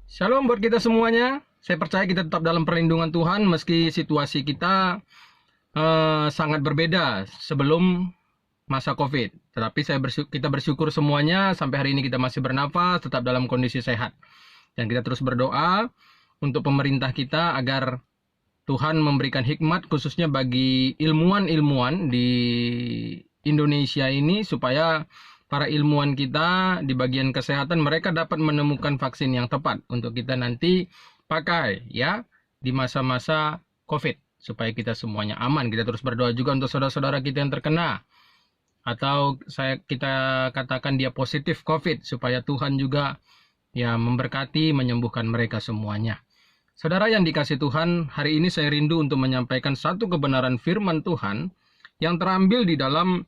Shalom buat kita semuanya. Saya percaya kita tetap dalam perlindungan Tuhan meski situasi kita sangat berbeda sebelum masa COVID. Tetapi kita bersyukur semuanya sampai hari ini kita masih bernafas, tetap dalam kondisi sehat. Dan kita terus berdoa untuk pemerintah kita agar Tuhan memberikan hikmat khususnya bagi ilmuwan-ilmuwan di Indonesia ini supaya para ilmuwan kita di bagian kesehatan mereka dapat menemukan vaksin yang tepat untuk kita nanti pakai ya di masa-masa COVID supaya kita semuanya aman. Kita terus berdoa juga untuk saudara-saudara kita yang terkena atau kita katakan dia positif COVID supaya Tuhan juga ya memberkati menyembuhkan mereka semuanya. Saudara yang dikasih Tuhan, hari ini saya rindu untuk menyampaikan satu kebenaran firman Tuhan yang terambil di dalam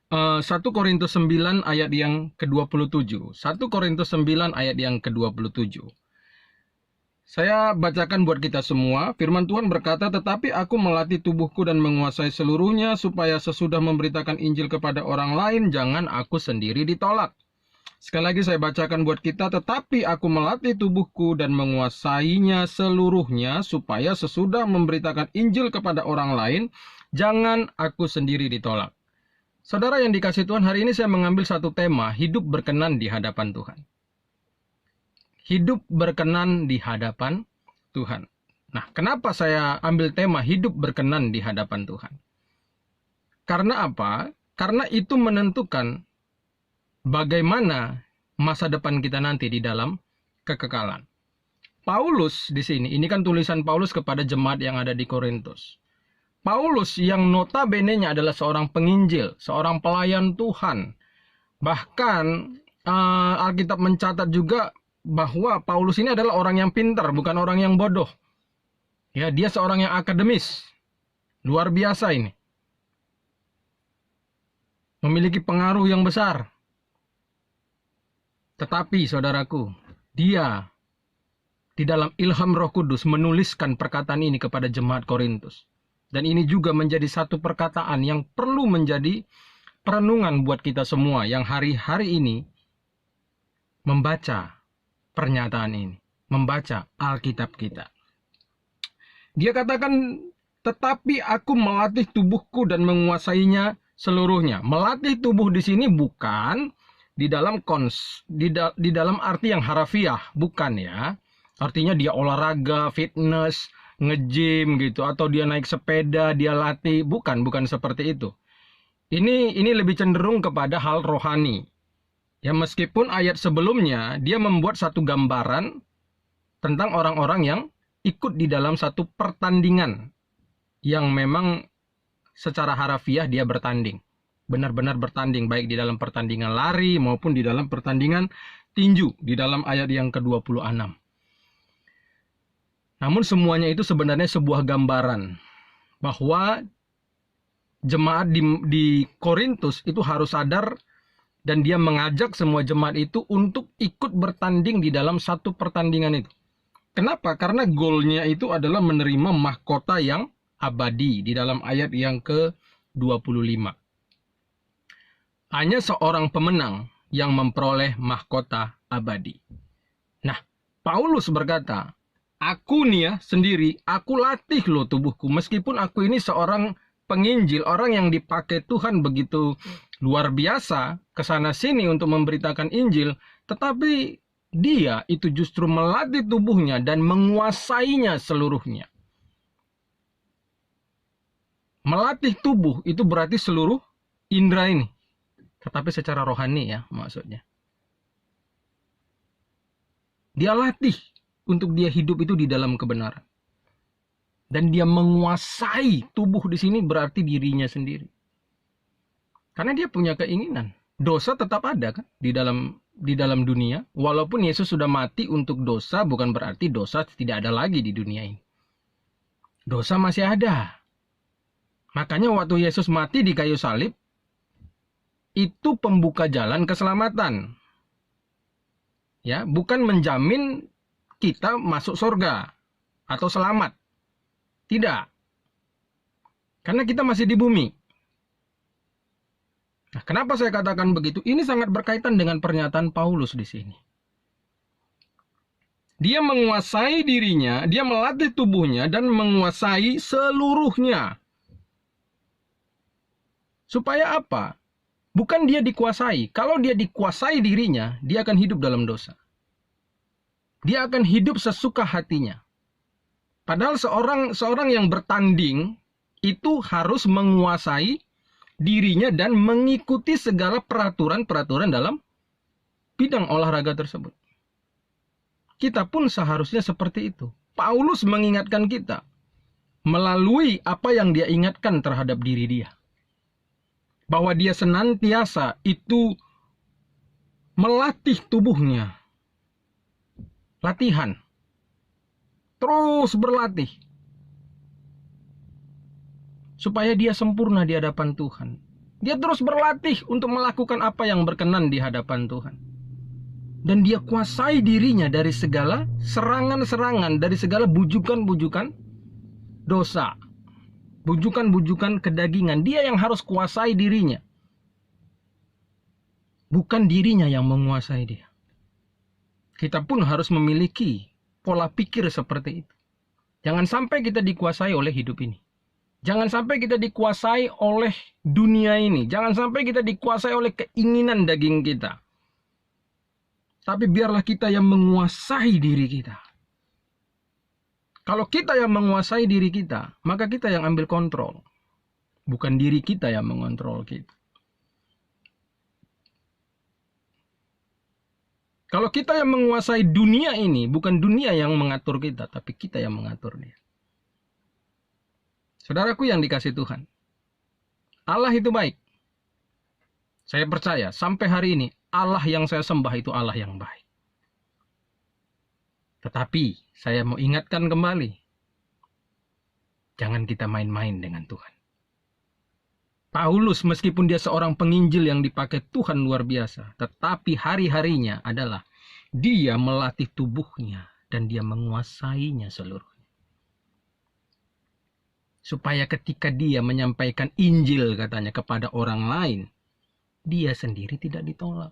1 Korintus 9 ayat yang ke-27. 1 Korintus 9 ayat yang ke-27. Saya bacakan buat kita semua. Firman Tuhan berkata, "Tetapi aku melatih tubuhku dan menguasai seluruhnya, supaya sesudah memberitakan Injil kepada orang lain, jangan aku sendiri ditolak." Sekali lagi saya bacakan buat kita, "Tetapi aku melatih tubuhku dan menguasainya seluruhnya, supaya sesudah memberitakan Injil kepada orang lain, jangan aku sendiri ditolak." Saudara yang dikasih Tuhan, hari ini saya mengambil satu tema, hidup berkenan di hadapan Tuhan. Hidup berkenan di hadapan Tuhan. Nah, kenapa saya ambil tema hidup berkenan di hadapan Tuhan? Karena apa? Karena itu menentukan bagaimana masa depan kita nanti di dalam kekekalan. Paulus di sini, ini kan tulisan Paulus kepada jemaat yang ada di Korintus. Paulus yang notabene-nya adalah seorang penginjil, seorang pelayan Tuhan. Bahkan Alkitab mencatat juga bahwa Paulus ini adalah orang yang pintar, bukan orang yang bodoh. Ya, dia seorang yang akademis. Luar biasa ini. Memiliki pengaruh yang besar. Tetapi saudaraku, dia di dalam ilham Roh Kudus menuliskan perkataan ini kepada jemaat Korintus. Dan ini juga menjadi satu perkataan yang perlu menjadi perenungan buat kita semua yang hari-hari ini membaca pernyataan ini, membaca Alkitab kita. Dia katakan, "Tetapi aku melatih tubuhku dan menguasainya seluruhnya." Melatih tubuh di sini bukan di dalam arti yang harafiah, bukan ya. Artinya dia olahraga, fitness, nge-gym gitu, atau dia naik sepeda, dia latih, bukan seperti itu. Ini lebih cenderung kepada hal rohani. Ya, meskipun ayat sebelumnya dia membuat satu gambaran tentang orang-orang yang ikut di dalam satu pertandingan yang memang secara harafiah dia bertanding. Benar-benar bertanding, baik di dalam pertandingan lari maupun di dalam pertandingan tinju, di dalam ayat yang ke-26. Namun semuanya itu sebenarnya sebuah gambaran bahwa jemaat di Korintus itu harus sadar dan dia mengajak semua jemaat itu untuk ikut bertanding di dalam satu pertandingan itu. Kenapa? Karena goalnya itu adalah menerima mahkota yang abadi di dalam ayat yang ke-25. Hanya seorang pemenang yang memperoleh mahkota abadi. Nah, Paulus berkata, "Aku nih ya sendiri, aku latih loh tubuhku. Meskipun aku ini seorang penginjil, orang yang dipakai Tuhan begitu luar biasa kesana sini untuk memberitakan Injil, tetapi dia itu justru melatih tubuhnya dan menguasainya seluruhnya." Melatih tubuh itu berarti seluruh indera ini, tetapi secara rohani ya maksudnya. Dia latih untuk dia hidup itu di dalam kebenaran. Dan dia menguasai tubuh di sini berarti dirinya sendiri. Karena dia punya keinginan. Dosa tetap ada kan di dalam dunia. Walaupun Yesus sudah mati untuk dosa, bukan berarti dosa tidak ada lagi di dunia ini. Dosa masih ada. Makanya waktu Yesus mati di kayu salib, itu pembuka jalan keselamatan. Ya, bukan menjamin kita masuk surga atau selamat. Tidak. Karena kita masih di bumi. Nah, kenapa saya katakan begitu? Ini sangat berkaitan dengan pernyataan Paulus di sini. Dia menguasai dirinya, dia melatih tubuhnya dan menguasai seluruhnya. Supaya apa? Bukan dia dikuasai. Kalau dia dikuasai dirinya, dia akan hidup dalam dosa. Dia akan hidup sesuka hatinya. Padahal seorang yang bertanding itu harus menguasai dirinya dan mengikuti segala peraturan-peraturan dalam bidang olahraga tersebut. Kita pun seharusnya seperti itu. Paulus mengingatkan kita melalui apa yang dia ingatkan terhadap diri dia. Bahwa dia senantiasa itu melatih tubuhnya. Latihan. Terus berlatih. Supaya dia sempurna di hadapan Tuhan. Dia terus berlatih untuk melakukan apa yang berkenan di hadapan Tuhan. Dan dia kuasai dirinya dari segala serangan-serangan, dari segala bujukan-bujukan dosa. Bujukan-bujukan kedagingan. Dia yang harus kuasai dirinya. Bukan dirinya yang menguasai dia. Kita pun harus memiliki pola pikir seperti itu. Jangan sampai kita dikuasai oleh hidup ini. Jangan sampai kita dikuasai oleh dunia ini. Jangan sampai kita dikuasai oleh keinginan daging kita. Tapi biarlah kita yang menguasai diri kita. Kalau kita yang menguasai diri kita, maka kita yang ambil kontrol. Bukan diri kita yang mengontrol kita. Kalau kita yang menguasai dunia ini, bukan dunia yang mengatur kita, tapi kita yang mengatur dia. Saudaraku yang dikasih Tuhan, Allah itu baik. Saya percaya sampai hari ini, Allah yang saya sembah itu Allah yang baik. Tetapi saya mau ingatkan kembali, jangan kita main-main dengan Tuhan. Paulus meskipun dia seorang penginjil yang dipakai Tuhan luar biasa, tetapi hari-harinya adalah dia melatih tubuhnya dan dia menguasainya seluruhnya. Supaya ketika dia menyampaikan Injil katanya kepada orang lain, dia sendiri tidak ditolak.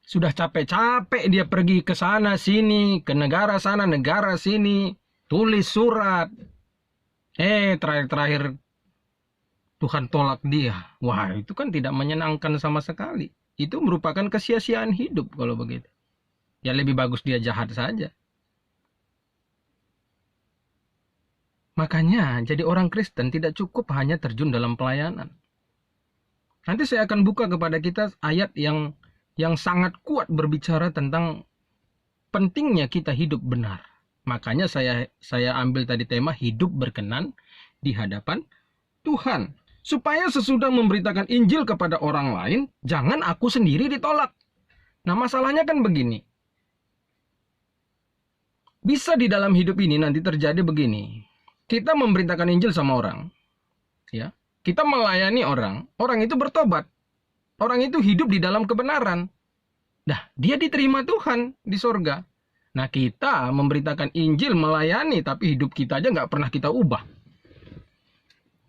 Sudah capek-capek dia pergi ke sana sini, ke negara sana, negara sini, tulis surat. Terakhir-terakhir Tuhan tolak dia. Wah, itu kan tidak menyenangkan sama sekali. Itu merupakan kesia-siaan hidup kalau begitu. Ya lebih bagus dia jahat saja. Makanya jadi orang Kristen tidak cukup hanya terjun dalam pelayanan. Nanti saya akan buka kepada kita ayat yang sangat kuat berbicara tentang pentingnya kita hidup benar. Makanya saya ambil tadi tema hidup berkenan di hadapan Tuhan. Supaya sesudah memberitakan Injil kepada orang lain, jangan aku sendiri ditolak. Nah masalahnya kan begini. Bisa di dalam hidup ini nanti terjadi begini. Kita memberitakan Injil sama orang. Ya, kita melayani orang. Orang itu bertobat. Orang itu hidup di dalam kebenaran. Nah, dia diterima Tuhan di sorga. Nah, kita memberitakan Injil, melayani, tapi hidup kita aja nggak pernah kita ubah.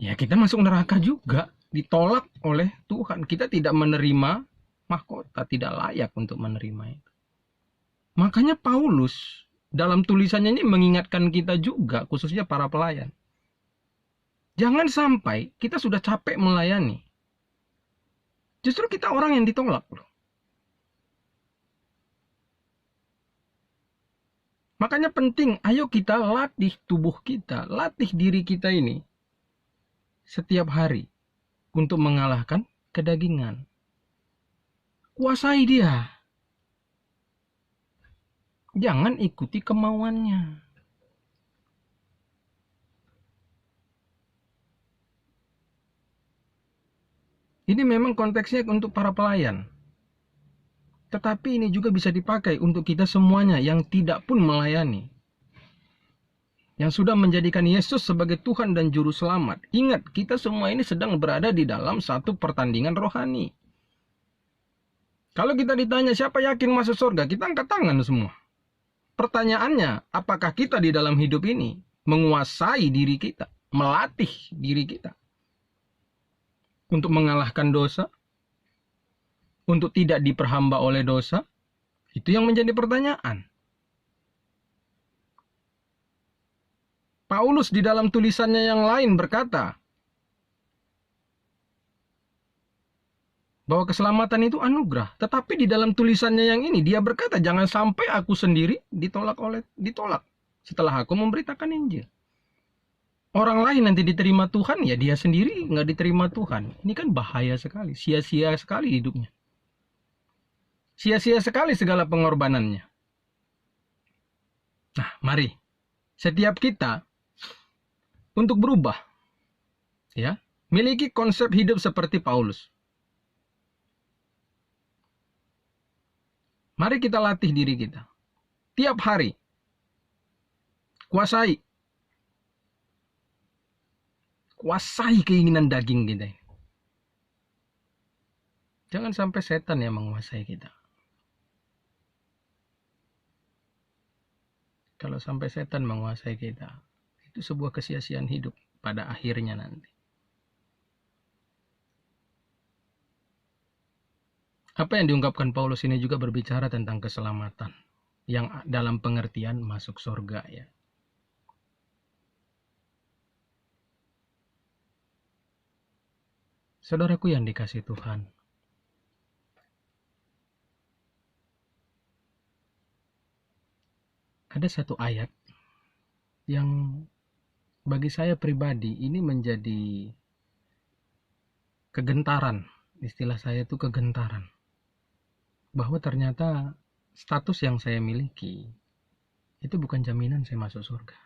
Ya, kita masuk neraka juga. Ditolak oleh Tuhan. Kita tidak menerima mahkota, tidak layak untuk menerima itu. Makanya Paulus dalam tulisannya ini mengingatkan kita juga, khususnya para pelayan. Jangan sampai kita sudah capek melayani. Justru kita orang yang ditolak loh. Makanya penting, ayo kita latih tubuh kita, latih diri kita ini setiap hari untuk mengalahkan kedagingan. Kuasai dia. Jangan ikuti kemauannya. Ini memang konteksnya untuk para pelayan. Tetapi ini juga bisa dipakai untuk kita semuanya yang tidak pun melayani. Yang sudah menjadikan Yesus sebagai Tuhan dan Juru Selamat. Ingat, kita semua ini sedang berada di dalam satu pertandingan rohani. Kalau kita ditanya siapa yakin masuk surga, kita angkat tangan semua. Pertanyaannya, apakah kita di dalam hidup ini menguasai diri kita, melatih diri kita untuk mengalahkan dosa, untuk tidak diperhamba oleh dosa? Itu yang menjadi pertanyaan. Paulus di dalam tulisannya yang lain berkata bahwa keselamatan itu anugerah. Tetapi di dalam tulisannya yang ini dia berkata, jangan sampai aku sendiri ditolak setelah aku memberitakan Injil. Orang lain nanti diterima Tuhan, ya dia sendiri nggak diterima Tuhan. Ini kan bahaya sekali, sia-sia sekali hidupnya. Sia-sia sekali segala pengorbanannya. Nah, mari setiap kita untuk berubah, ya, miliki konsep hidup seperti Paulus. Mari kita latih diri kita. Tiap hari. Kuasai keinginan daging kita. Jangan sampai setan yang menguasai kita. Kalau sampai setan menguasai kita, itu sebuah kesia-siaan hidup pada akhirnya nanti. Apa yang diungkapkan Paulus ini juga berbicara tentang keselamatan yang dalam pengertian masuk surga, ya. Saudaraku yang dikasihi Tuhan, ada satu ayat yang bagi saya pribadi ini menjadi kegentaran. Istilah saya itu kegentaran. Bahwa ternyata status yang saya miliki itu bukan jaminan saya masuk surga.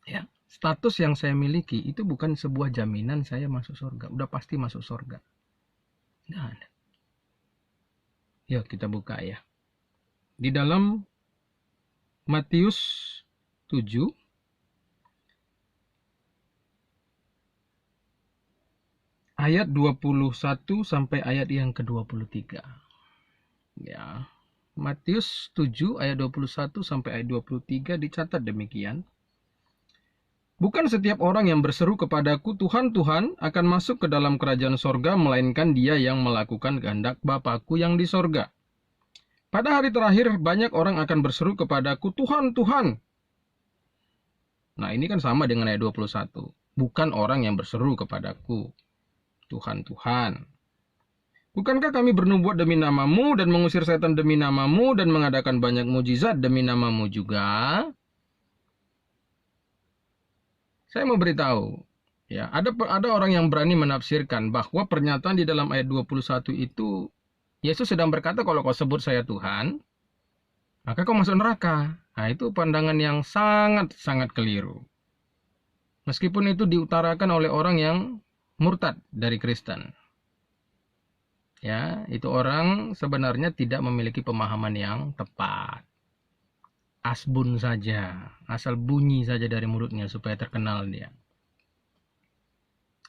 Ya, status yang saya miliki itu bukan sebuah jaminan saya masuk surga. Udah pasti masuk surga. Nggak ada. Yuk kita buka ya. Di dalam Matius 7 ayat 21 sampai ayat yang ke-23. Ya. Matius 7 ayat 21 sampai ayat 23 dicatat demikian. Bukan setiap orang yang berseru kepadaku, Tuhan, Tuhan, akan masuk ke dalam kerajaan sorga, melainkan dia yang melakukan kehendak Bapa-Ku yang di sorga. Pada hari terakhir, banyak orang akan berseru kepadaku, Tuhan, Tuhan. Nah, ini kan sama dengan ayat 21. Bukan orang yang berseru kepadaku, Tuhan, Tuhan. Bukankah kami bernubuat demi namamu dan mengusir setan demi namamu dan mengadakan banyak mujizat demi namamu juga? Saya mau beritahu, ya, ada orang yang berani menafsirkan bahwa pernyataan di dalam ayat 21 itu Yesus sedang berkata, kalau kau sebut saya Tuhan, maka kau masuk neraka. Nah, itu pandangan yang sangat-sangat keliru. Meskipun itu diutarakan oleh orang yang murtad dari Kristen. Ya, itu orang sebenarnya tidak memiliki pemahaman yang tepat. Asbun saja, asal bunyi saja dari mulutnya supaya terkenal dia.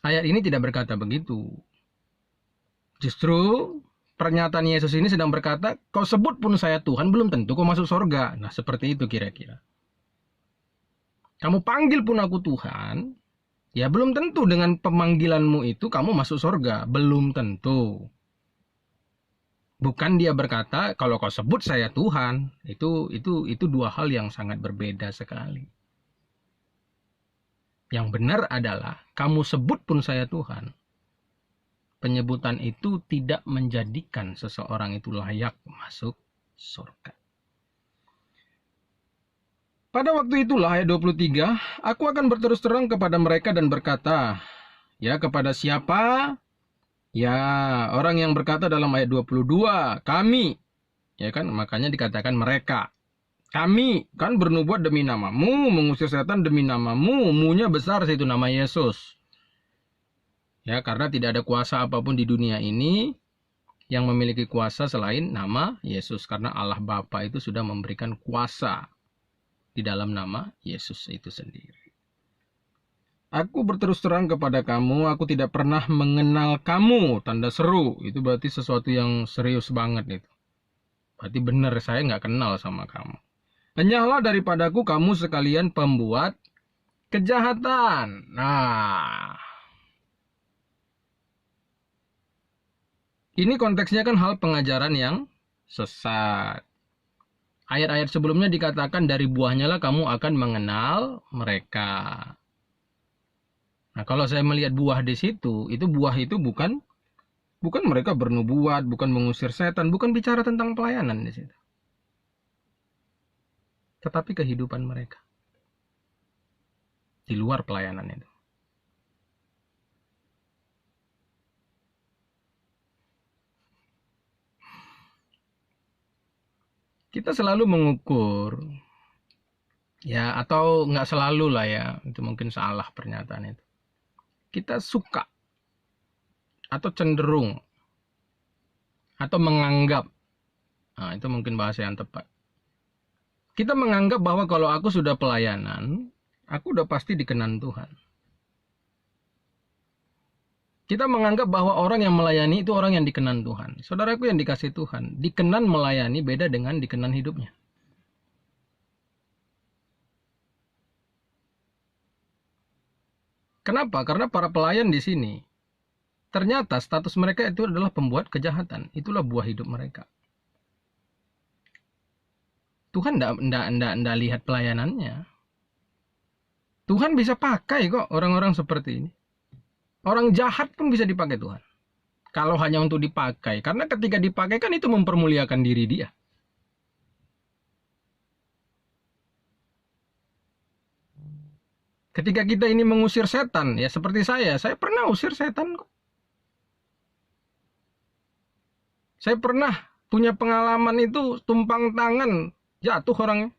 Ayat ini tidak berkata begitu. Justru pernyataan Yesus ini sedang berkata, kau sebut pun saya Tuhan, belum tentu kau masuk surga. Nah, seperti itu kira-kira. Kamu panggil pun aku Tuhan, ya belum tentu dengan pemanggilanmu itu kamu masuk surga. Belum tentu. Bukan dia berkata, kalau kau sebut saya Tuhan, itu dua hal yang sangat berbeda sekali. Yang benar adalah, kamu sebut pun saya Tuhan. Penyebutan itu tidak menjadikan seseorang itu layak masuk surga. Pada waktu itulah, ayat 23, aku akan berterus terang kepada mereka dan berkata, ya kepada siapa? Ya, orang yang berkata dalam ayat 22, kami, ya kan, makanya dikatakan mereka. Kami kan bernubuat demi namamu, mengusir setan demi namamu, mu-nya besar itu nama Yesus. Ya, karena tidak ada kuasa apapun di dunia ini yang memiliki kuasa selain nama Yesus. Karena Allah Bapa itu sudah memberikan kuasa di dalam nama Yesus itu sendiri. Aku berterus terang kepada kamu, aku tidak pernah mengenal kamu. Tanda seru, itu berarti sesuatu yang serius banget itu. Berarti benar saya nggak kenal sama kamu. Enyahlah daripadaku kamu sekalian pembuat kejahatan. Nah, ini konteksnya kan hal pengajaran yang sesat. Ayat-ayat sebelumnya dikatakan dari buahnya lah kamu akan mengenal mereka. Nah, kalau saya melihat buah di situ, itu buah itu bukan mereka bernubuat, bukan mengusir setan, bukan bicara tentang pelayanan di situ. Tetapi kehidupan mereka di luar pelayanan itu. Kita selalu mengukur, ya, atau nggak selalu lah ya, itu mungkin salah pernyataan itu. Kita suka atau cenderung atau menganggap, nah itu mungkin bahasa yang tepat. Kita menganggap bahwa kalau aku sudah pelayanan, aku udah pasti dikenan Tuhan. Kita menganggap bahwa orang yang melayani itu orang yang dikenan Tuhan. Saudaraku yang dikasih Tuhan, dikenan melayani beda dengan dikenan hidupnya. Kenapa? Karena para pelayan di sini, ternyata status mereka itu adalah pembuat kejahatan. Itulah buah hidup mereka. Tuhan tidak lihat pelayanannya. Tuhan bisa pakai kok orang-orang seperti ini. Orang jahat pun bisa dipakai Tuhan. Kalau hanya untuk dipakai. Karena ketika dipakai kan itu mempermuliakan diri dia. Ketika kita ini mengusir setan, ya seperti saya pernah usir setan kok. Saya pernah punya pengalaman itu tumpang tangan, jatuh orangnya.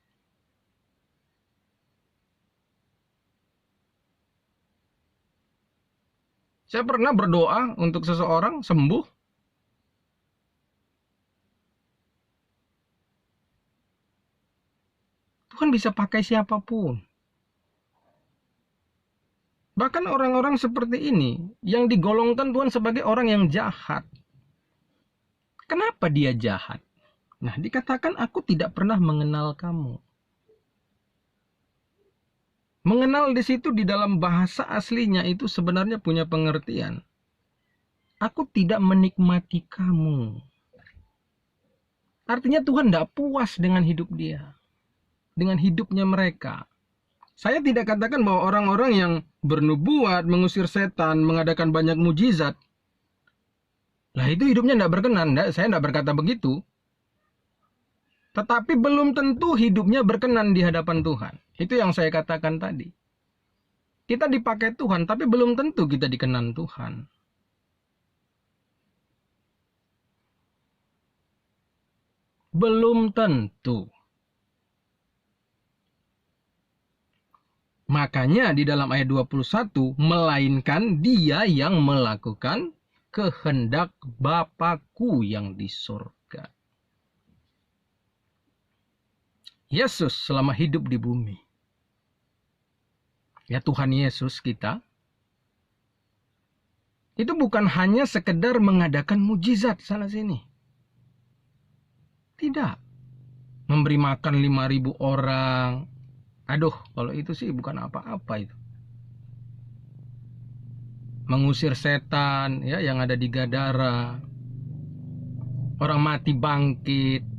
Saya pernah berdoa untuk seseorang sembuh. Tuhan bisa pakai siapapun. Bahkan orang-orang seperti ini yang digolongkan Tuhan sebagai orang yang jahat. Kenapa dia jahat? Nah, dikatakan aku tidak pernah mengenal kamu. Mengenal di situ di dalam bahasa aslinya itu sebenarnya punya pengertian. Aku tidak menikmati kamu. Artinya Tuhan tidak puas dengan hidup dia. Dengan hidupnya mereka. Saya tidak katakan bahwa orang-orang yang bernubuat, mengusir setan, mengadakan banyak mujizat, lah itu hidupnya tidak berkenan. Saya tidak berkata begitu. Tetapi belum tentu hidupnya berkenan di hadapan Tuhan. Itu yang saya katakan tadi. Kita dipakai Tuhan, tapi belum tentu kita dikenan Tuhan. Belum tentu. Makanya di dalam ayat 21, melainkan dia yang melakukan kehendak Bapakku yang di surga. Yesus selama hidup di bumi, ya Tuhan Yesus kita, itu bukan hanya sekedar mengadakan mujizat sana sini. Tidak. Memberi makan 5.000 orang. Aduh, kalau itu sih bukan apa-apa itu. Mengusir setan ya yang ada di Gadara. Orang mati bangkit.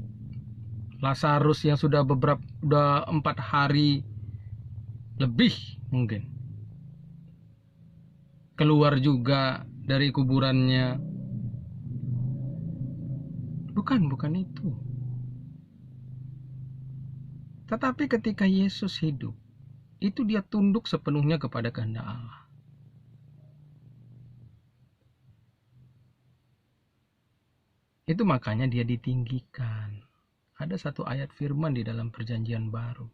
Lazarus yang sudah 4 hari lebih mungkin keluar juga dari kuburannya. Bukan itu. Tetapi ketika Yesus hidup, itu dia tunduk sepenuhnya kepada kehendak Allah. Itu makanya dia ditinggikan. Ada satu ayat firman di dalam perjanjian baru.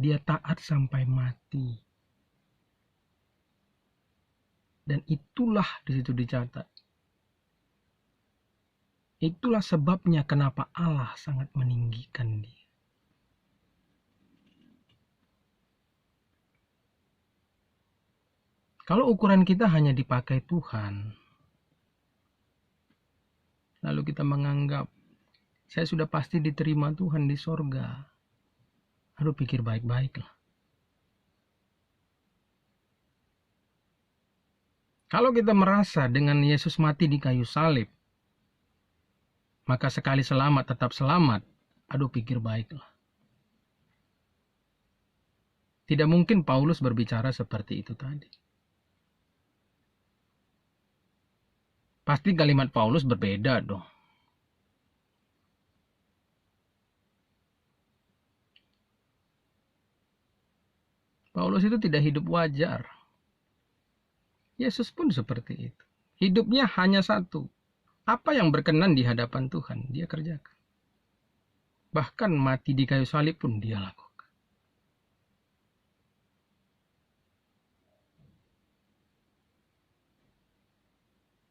Dia taat sampai mati. Dan itulah di situ dicatat. Itulah sebabnya kenapa Allah sangat meninggikan dia. Kalau ukuran kita hanya dipakai Tuhan, lalu kita menganggap, saya sudah pasti diterima Tuhan di sorga. Aduh, pikir baik-baik lah. Kalau kita merasa dengan Yesus mati di kayu salib, maka sekali selamat tetap selamat. Aduh, pikir baiklah. Tidak mungkin Paulus berbicara seperti itu tadi. Pasti kalimat Paulus berbeda dong. Paulus itu tidak hidup wajar. Yesus pun seperti itu. Hidupnya hanya satu. Apa yang berkenan di hadapan Tuhan, dia kerjakan. Bahkan mati di kayu salib pun dia lakukan.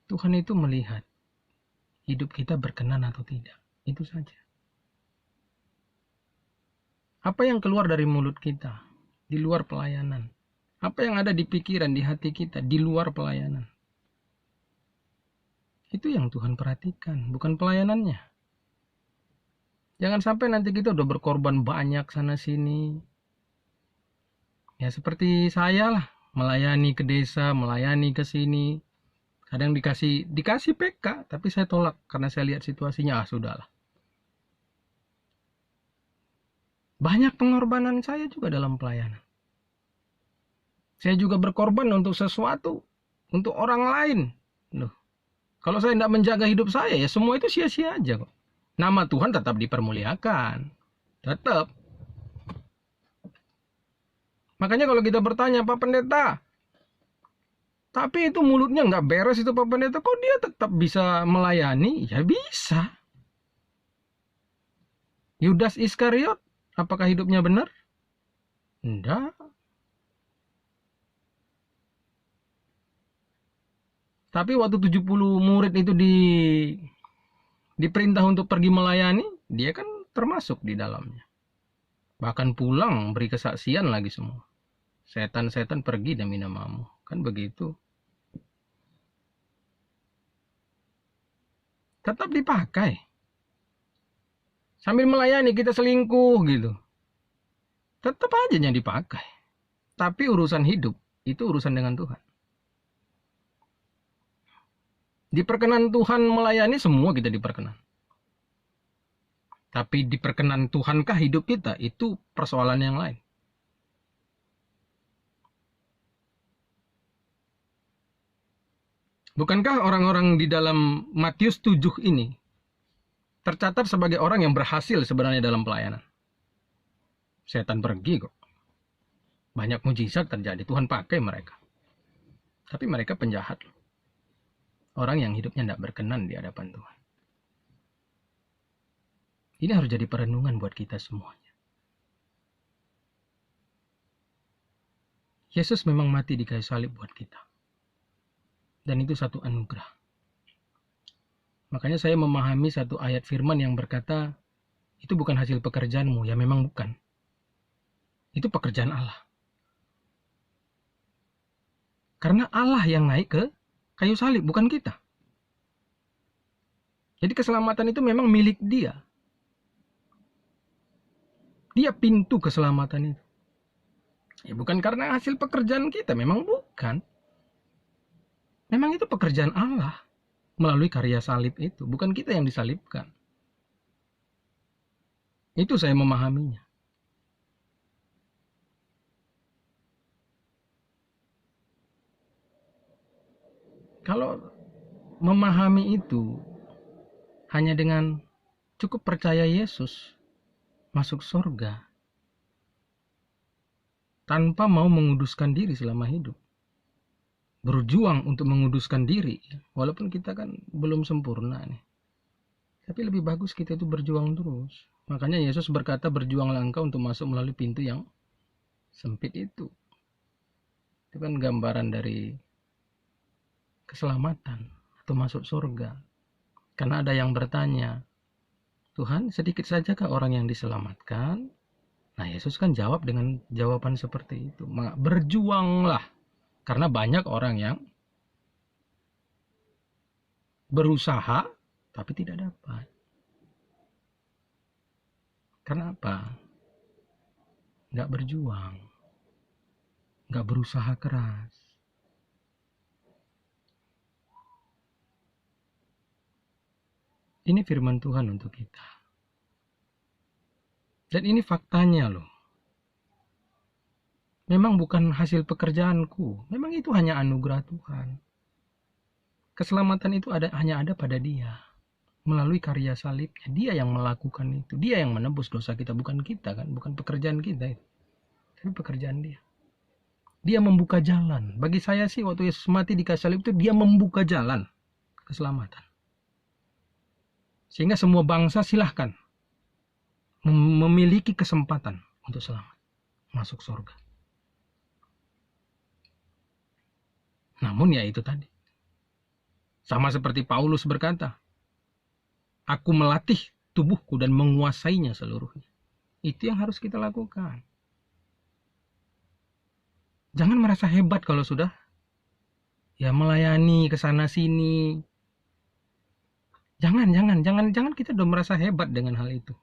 Tuhan itu melihat hidup kita berkenan atau tidak. Itu saja. Apa yang keluar dari mulut kita di luar pelayanan? Apa yang ada di pikiran, di hati kita di luar pelayanan? Itu yang Tuhan perhatikan, bukan pelayanannya. Jangan sampai nanti kita udah berkorban banyak sana sini. Ya seperti saya lah, melayani ke desa, melayani ke sini. Kadang dikasih PK, tapi saya tolak karena saya lihat situasinya, sudahlah. Banyak pengorbanan saya juga dalam pelayanan. Saya juga berkorban untuk sesuatu, untuk orang lain. Loh, kalau saya tidak menjaga hidup saya, ya semua itu sia-sia aja kok. Nama Tuhan tetap dipermuliakan. Tetap. Makanya kalau kita bertanya, Pak Pendeta, tapi itu mulutnya nggak beres itu Pak Pendeta, kok dia tetap bisa melayani? Ya bisa. Yudas Iskariot, apakah hidupnya benar? Enggak. Tapi waktu 70 murid itu diperintah untuk pergi melayani, dia kan termasuk di dalamnya. Bahkan pulang beri kesaksian lagi semua. Setan-setan pergi demi namamu. Kan begitu. Tetap dipakai. Sambil melayani kita selingkuh gitu. Tetap aja yang dipakai. Tapi urusan hidup itu urusan dengan Tuhan. Diperkenan Tuhan melayani, semua kita diperkenan. Tapi diperkenan Tuhankah hidup kita, itu persoalan yang lain. Bukankah orang-orang di dalam Matius 7 ini tercatat sebagai orang yang berhasil sebenarnya dalam pelayanan? Setan pergi kok. Banyak mujizat terjadi, Tuhan pakai mereka. Tapi mereka penjahat loh. Orang yang hidupnya tidak berkenan di hadapan Tuhan. Ini harus jadi perenungan buat kita semuanya. Yesus memang mati di kayu salib buat kita. Dan itu satu anugerah. Makanya saya memahami satu ayat firman yang berkata, itu bukan hasil pekerjaanmu. Ya memang bukan. Itu pekerjaan Allah. Karena Allah yang naik ke kayu salib, bukan kita. Jadi keselamatan itu memang milik dia. Dia pintu keselamatan itu. Ya bukan karena hasil pekerjaan kita, memang bukan. Memang itu pekerjaan Allah melalui karya salib itu, bukan kita yang disalibkan. Itu saya memahaminya. Kalau memahami itu hanya dengan cukup percaya Yesus masuk surga tanpa mau menguduskan diri selama hidup, berjuang untuk menguduskan diri, walaupun kita kan belum sempurna nih, tapi lebih bagus kita itu berjuang terus. Makanya Yesus berkata, berjuanglah engkau untuk masuk melalui pintu yang sempit itu. Itu kan gambaran dari keselamatan atau masuk surga. Karena ada yang bertanya, Tuhan, sedikit sajakah orang yang diselamatkan? Nah, Yesus kan jawab dengan jawaban seperti itu. Berjuanglah. Karena banyak orang yang berusaha tapi tidak dapat. Kenapa? Nggak berjuang. Nggak berusaha keras. Ini firman Tuhan untuk kita. Dan ini faktanya loh. Memang bukan hasil pekerjaanku. Memang itu hanya anugerah Tuhan. Keselamatan itu hanya ada pada Dia. Melalui karya salibnya. Dia yang melakukan itu. Dia yang menebus dosa kita. Bukan kita kan. Bukan pekerjaan kita itu. Tapi pekerjaan Dia. Dia membuka jalan. Bagi saya sih waktu Yesus mati di kayu salib itu Dia membuka jalan keselamatan. Sehingga semua bangsa silahkan memiliki kesempatan untuk selamat. Masuk surga. Namun ya itu tadi. Sama seperti Paulus berkata, aku melatih tubuhku dan menguasainya seluruhnya. Itu yang harus kita lakukan. Jangan merasa hebat kalau sudah ya melayani ke sana sini. Jangan kita udah merasa hebat dengan hal itu.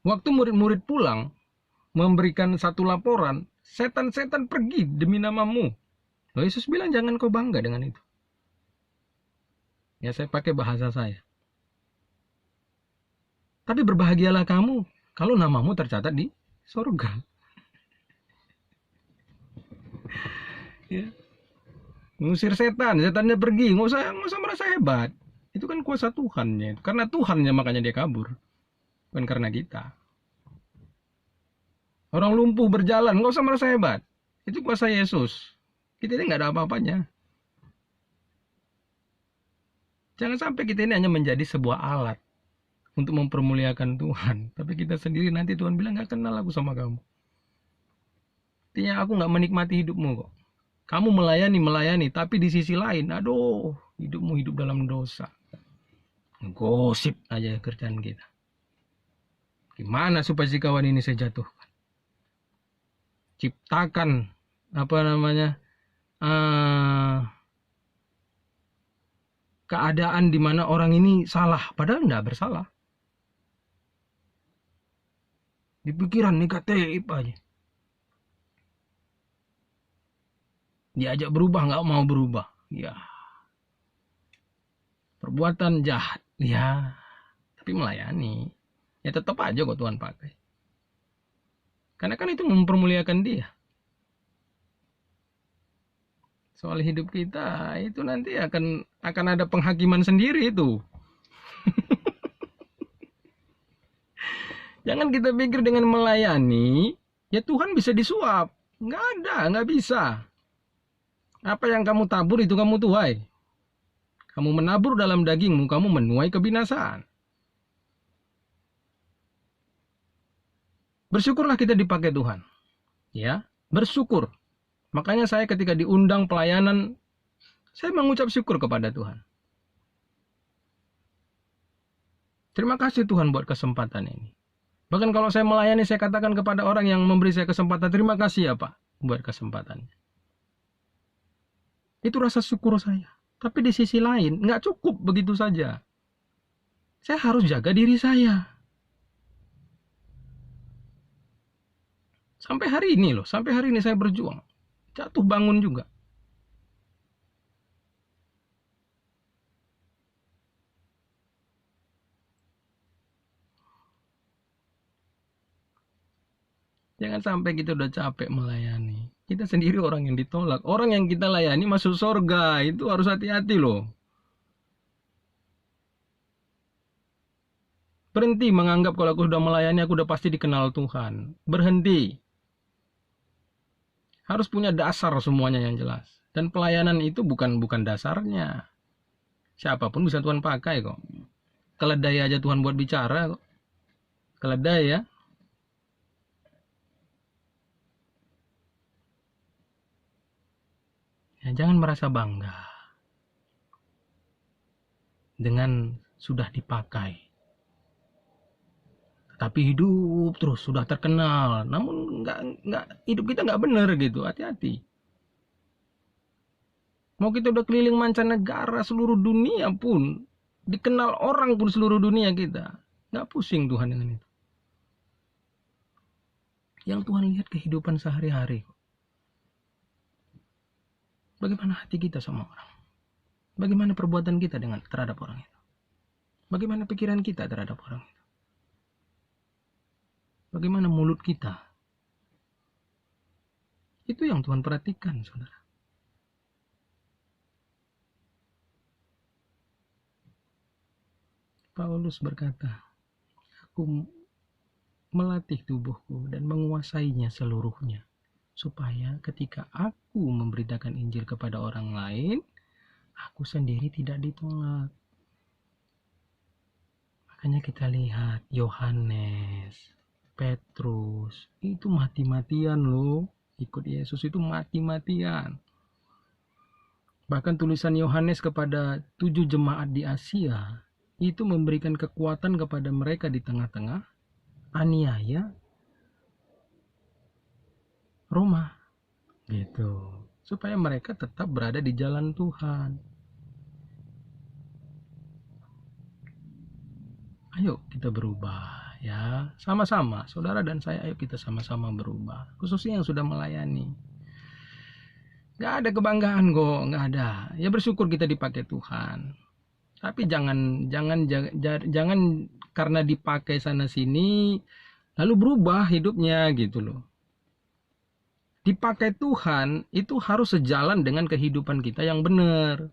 Waktu murid-murid pulang memberikan satu laporan, setan-setan pergi demi namamu. Loh, Yesus bilang jangan kau bangga dengan itu. Ya saya pakai bahasa saya. Tapi berbahagialah kamu kalau namamu tercatat di surga. Ya. Ngusir setan, setannya pergi, nggak usah merasa hebat. Itu kan kuasa Tuhannya. Karena Tuhannya makanya dia kabur. Bukan karena kita. Orang lumpuh berjalan, nggak usah merasa hebat. Itu kuasa Yesus. Kita ini nggak ada apa-apanya. Jangan sampai kita ini hanya menjadi sebuah alat untuk mempermuliakan Tuhan. Tapi kita sendiri nanti Tuhan bilang nggak kenal aku sama kamu. Artinya aku nggak menikmati hidupmu kok. Kamu melayani, tapi di sisi lain, aduh, hidupmu hidup dalam dosa. Gosip aja kerjaan kita. Gimana supaya si kawan ini saya jatuhkan? Ciptakan keadaan di mana orang ini salah, padahal tidak bersalah. Di pikiran negatif aja. Diajak berubah, nggak mau berubah. Ya. Perbuatan jahat. Ya. Tapi melayani. Ya tetap aja kok Tuhan pakai. Karena kan itu mempermuliakan Dia. Soal hidup kita itu nanti akan ada penghakiman sendiri itu. Jangan kita pikir dengan melayani, ya Tuhan bisa disuap. Nggak ada, nggak bisa. Apa yang kamu tabur itu kamu tuai. Kamu menabur dalam dagingmu, kamu menuai kebinasaan. Bersyukurlah kita dipakai Tuhan. Ya, bersyukur. Makanya saya ketika diundang pelayanan, saya mengucap syukur kepada Tuhan. Terima kasih Tuhan buat kesempatan ini. Bahkan kalau saya melayani, saya katakan kepada orang yang memberi saya kesempatan, terima kasih ya Pak, buat kesempatannya. Itu rasa syukur saya. Tapi di sisi lain, nggak cukup begitu saja. Saya harus jaga diri saya. Sampai hari ini saya berjuang. Jatuh bangun juga. Jangan sampai kita udah capek melayani. Kita sendiri orang yang ditolak. Orang yang kita layani masuk surga. Itu harus hati-hati loh. Berhenti menganggap kalau aku sudah melayani, aku udah pasti dikenal Tuhan. Berhenti. Harus punya dasar semuanya yang jelas. Dan pelayanan itu bukan dasarnya. Siapapun bisa Tuhan pakai kok. Keledai aja Tuhan buat bicara kok. Keledai ya. Ya, jangan merasa bangga dengan sudah dipakai. Tapi hidup terus sudah terkenal, namun nggak hidup kita nggak benar gitu. Hati-hati. Mau kita udah keliling mancanegara seluruh dunia pun, dikenal orang pun seluruh dunia kita, nggak pusing Tuhan dengan itu. Yang Tuhan lihat kehidupan sehari-hari. Bagaimana hati kita sama orang? Bagaimana perbuatan kita terhadap orang itu? Bagaimana pikiran kita terhadap orang itu? Bagaimana mulut kita? Itu yang Tuhan perhatikan, saudara. Paulus berkata, aku melatih tubuhku dan menguasainya seluruhnya, supaya ketika aku memberitakan Injil kepada orang lain, aku sendiri tidak ditolak. Makanya kita lihat Yohanes, Petrus, itu mati-matian loh. Ikut Yesus itu mati-matian. Bahkan tulisan Yohanes kepada 7 jemaat di Asia, itu memberikan kekuatan kepada mereka di tengah-tengah aniaya Roma. Gitu. Supaya mereka tetap berada di jalan Tuhan. Ayo kita berubah ya, sama-sama saudara dan saya, ayo kita sama-sama berubah, khususnya yang sudah melayani. Gak ada kebanggaan kok, gak ada. Ya bersyukur kita dipakai Tuhan, tapi jangan karena dipakai sana sini lalu berubah hidupnya gitu loh. Dipakai Tuhan itu harus sejalan dengan kehidupan kita yang benar.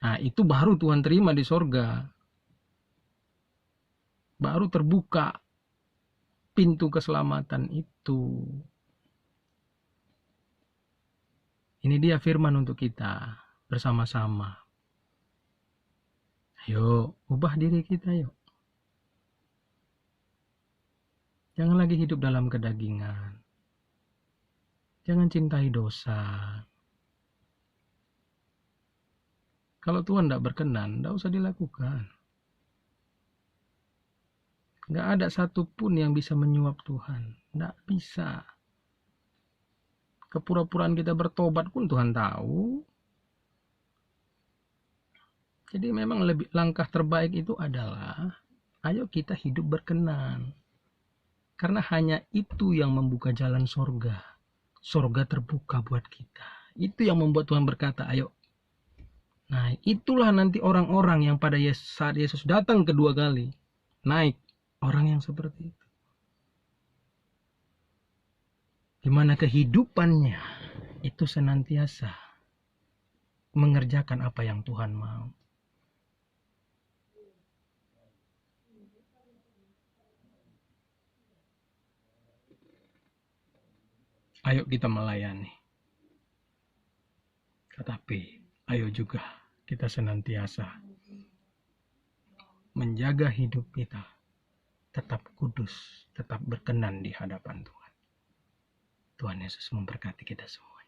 Nah itu baru Tuhan terima di sorga. Baru terbuka pintu keselamatan itu. Ini dia firman untuk kita bersama-sama. Ayo, ubah diri kita yuk. Jangan lagi hidup dalam kedagingan. Jangan cintai dosa. Kalau Tuhan tidak berkenan, tidak usah dilakukan. Nggak ada satupun yang bisa menyuap Tuhan. Nggak bisa. Kepura-puraan kita bertobat pun Tuhan tahu. Jadi memang langkah terbaik itu adalah ayo kita hidup berkenan. Karena hanya itu yang membuka jalan sorga. Sorga terbuka buat kita. Itu yang membuat Tuhan berkata, ayo. Nah itulah nanti orang-orang yang pada saat Yesus datang kedua kali. Naik. Orang yang seperti itu. Dimana kehidupannya itu senantiasa mengerjakan apa yang Tuhan mau. Ayo kita melayani. Tetapi ayo juga kita senantiasa menjaga hidup kita tetap kudus, tetap berkenan di hadapan Tuhan. Tuhan Yesus memberkati kita semua.